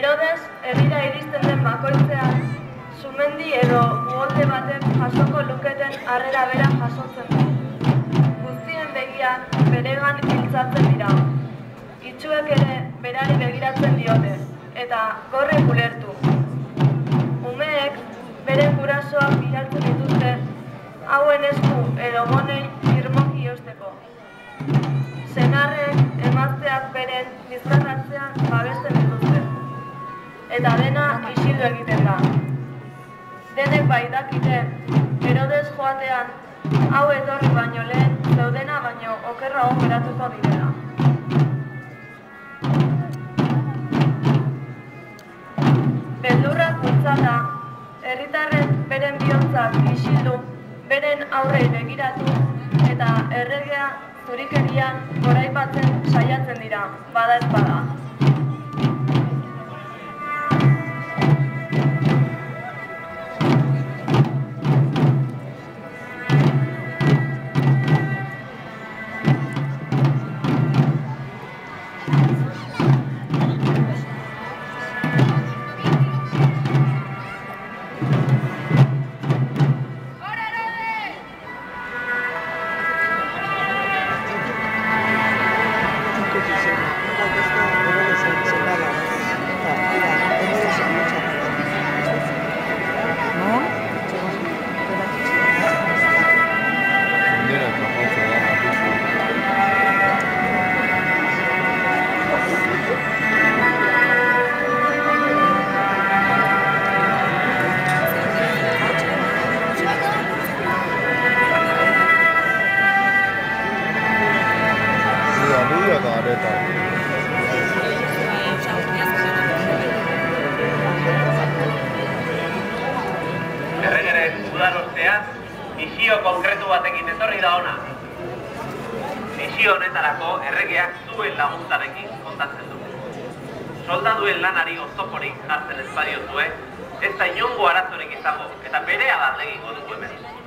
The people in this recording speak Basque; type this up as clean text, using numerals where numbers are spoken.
Herodes herrira iristen den bakoitzean, sumendi edo uholde batek jasoko luketen harrera bera jasotzen du. Guztien begiak beregan iltzatzen dira. Itsuek ere berari begiratzen diote, eta gorri ulertu. Umeek beren gurasoak bilatzen dituzte, hauen esku edo gonei irmoki josteko. Senarrek emazteak beren bizkarratzean babesten dituzte. Eta dena isildu egiten da. Denek bai dakite, Herodes joatean, hau etorri baino lehen, zeudena baino okerrago geratuko direla. Beldurrak bultzata, herritarren beren bihotzak isildu, beren aurrei begiratu, eta erregea zurikerian goraipatzen saiatzen dira, bada ez bada. Erregeren udarosteaz, misio konkretu batekin etorri da ona. Misio honetarako erregeak zuen laguntzarekin kontatzen du. Soldaduen lanari oztoporik jartzen ez badiozue, ez da inongo arazorik izango, eta berehala egingo dugu hemen.